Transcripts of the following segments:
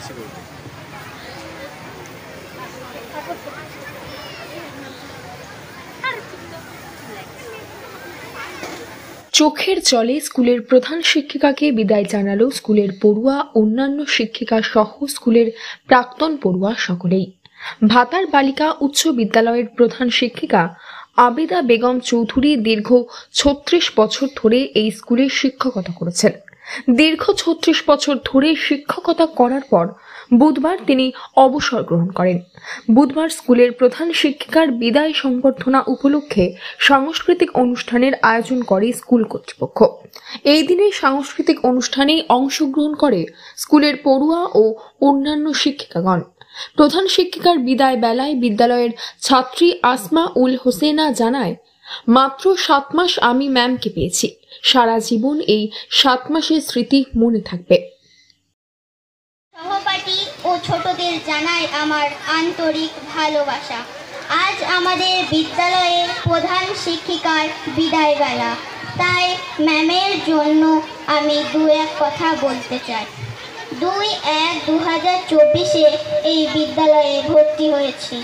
বেশি করবে। চোখের জলে স্কুলের প্রধান শিক্ষিকাকে বিদায় জানালো স্কুলের পড়ুয়া, অন্যান্য শিক্ষিকা সহ স্কুলের প্রাক্তন পড়ুয়া সকলেই। ভাতার বালিকা উচ্চ বিদ্যালয়ের প্রধান শিক্ষিকা আবেদা বেগম চৌধুরী দীর্ঘ ৩৬ বছর ধরে এই স্কুলে শিক্ষকতা করেছেন। দীর্ঘ ৩৬ বছর ধরে শিক্ষকতা করার পর বুধবার তিনি অবসর গ্রহণ করেন। বুধবার স্কুলের প্রধান শিক্ষিকার বিদায় সংবর্ধনা উপলক্ষে সাংস্কৃতিক অনুষ্ঠানের আয়োজন করে স্কুল কর্তৃপক্ষ। এই দিনে সাংস্কৃতিক অনুষ্ঠানে অংশগ্রহণ করে স্কুলের পড়ুয়া ও অন্যান্য শিক্ষিকাগণ। প্রধান শিক্ষিকার বিদায় বেলায় বিদ্যালয়ের ছাত্রী আসমা উল হোসেনা জানায়, মাত্র 7 মাস আমি ম্যামকে পেয়েছি, সারা জীবন এই 7 মাসের স্মৃতি মনে থাকবে। সহপাঠী ও ছোটদের জানাই আমার আন্তরিক ভালোবাসা। আজ আমাদের বিদ্যালয়ের প্রধান শিক্ষিকার বিদায় বেলা, তাই ম্যামের জন্য আমি 2-1 কথা বলতে চাই। 2-1-2024 এই বিদ্যালয়ে ভর্তি হয়েছি,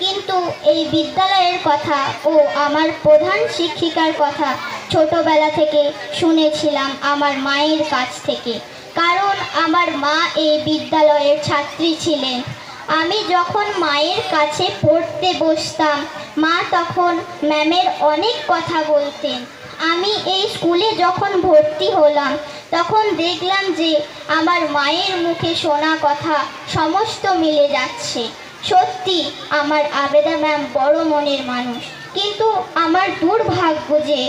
কিন্তু এই বিদ্যালয়ের কথা ও আমার প্রধান শিক্ষিকার কথা ছোটবেলা থেকে শুনেছিলাম আমার মায়ের কাছ থেকে, কারণ আমার মা এই বিদ্যালয়ের ছাত্রী ছিলেন। আমি যখন মায়ের কাছে পড়তে বসতাম, মা তখন ম্যামের অনেক কথা বলতেন। আমি এই স্কুলে যখন ভর্তি হলাম তখন দেখলাম যে আমার মায়ের মুখে শোনা কথা সমস্ত মিলে যাচ্ছে। সত্যি আমার আবেদা ম্যাম বড় মনের মানুষ, কিন্তু আমার দুর্ভাগ্য যে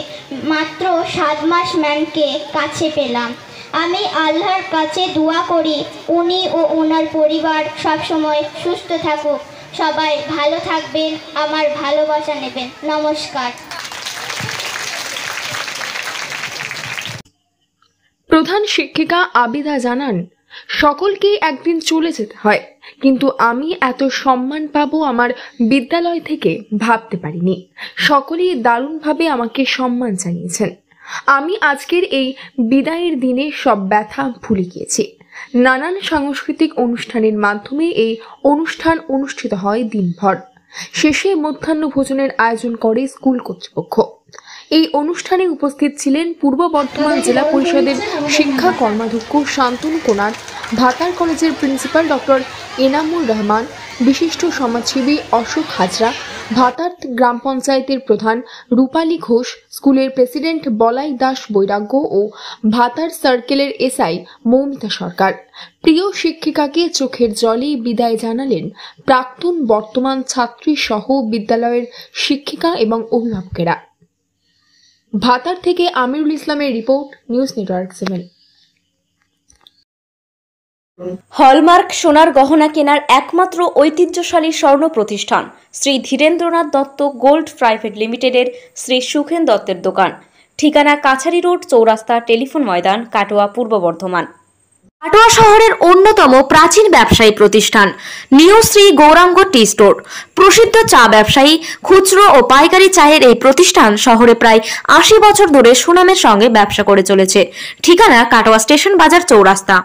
মাত্র 7 মাস ম্যামকে কাছে পেলাম। আমি আল্লাহর কাছে দোয়া করি উনি ও ওনার পরিবার সবসময় সুস্থ থাকুক। সবাই ভালো থাকবেন, আমার ভালোবাসা নেবেন। নমস্কার। প্রধান শিক্ষিকা আবিদা জানান, সকলকে একদিন চলে যেতে হয়, কিন্তু আমি এত সম্মান পাবো আমার বিদ্যালয় থেকে ভাবতে পারিনি। সকলেই দারুণভাবে আমাকে সম্মান জানিয়েছেন। আমি আজকের এই বিদায়ের দিনে সব ব্যথা ভুলে গিয়েছি। নানান সাংস্কৃতিক অনুষ্ঠানের মাধ্যমে এই অনুষ্ঠান অনুষ্ঠিত হয় দিনভর। শেষে মধ্যাহ্ন ভোজনের আয়োজন করে স্কুল কর্তৃপক্ষ। এই অনুষ্ঠানে উপস্থিত ছিলেন পূর্ব বর্ধমান জেলা পরিষদের শিক্ষা কর্মাধ্যক্ষ শান্তনু কোনার, ভাতার কলেজের প্রিন্সিপাল ডক্টর এনামুর রহমান, বিশিষ্ট সমাজসেবী অশোক হাজরা, ভাতার গ্রাম পঞ্চায়েতের প্রধান রূপালী ঘোষ, স্কুলের প্রেসিডেন্ট বলাই দাস বৈরাগ্য ও ভাতার সার্কেলের এসআই মৌমিতা সরকার। প্রিয় শিক্ষিকাকে চোখের জলে বিদায় জানালেন প্রাক্তন বর্তমান ছাত্রী সহ বিদ্যালয়ের শিক্ষিকা এবং অভিভাবকেরা। ভাতার থেকে আমিরুল ইসলামের রিপোর্ট, নিউজ নেটওয়ার্ক 7। হলমার্ক সোনার গহনা কেনার একমাত্র ঐতিহ্যশালী স্বর্ণ প্রতিষ্ঠান শ্রী ধীরেন্দ্রনাথ দত্ত গোল্ড প্রাইভেট লিমিটেডের শ্রী সুখেন দত্তের দোকান। ঠিকানা কাছারি রোড, চৌরাস্তা, টেলিফোন ময়দান, কাটোয়া, পূর্ব বর্ধমান। কাটোয়া শহরের অন্যতম প্রাচীন ব্যবসায়ী প্রতিষ্ঠান new Shri Gouranga tea store. প্রসিদ্ধ চা ব্যবসায়ী, খুচরো ও পাইকারি চায়ের এই প্রতিষ্ঠান শহরে প্রায় 80 বছর ধরে সুনামের সঙ্গে ব্যবসা করে চলেছে। ঠিকানা কাটোয়া স্টেশন বাজার, চৌরাস্তা।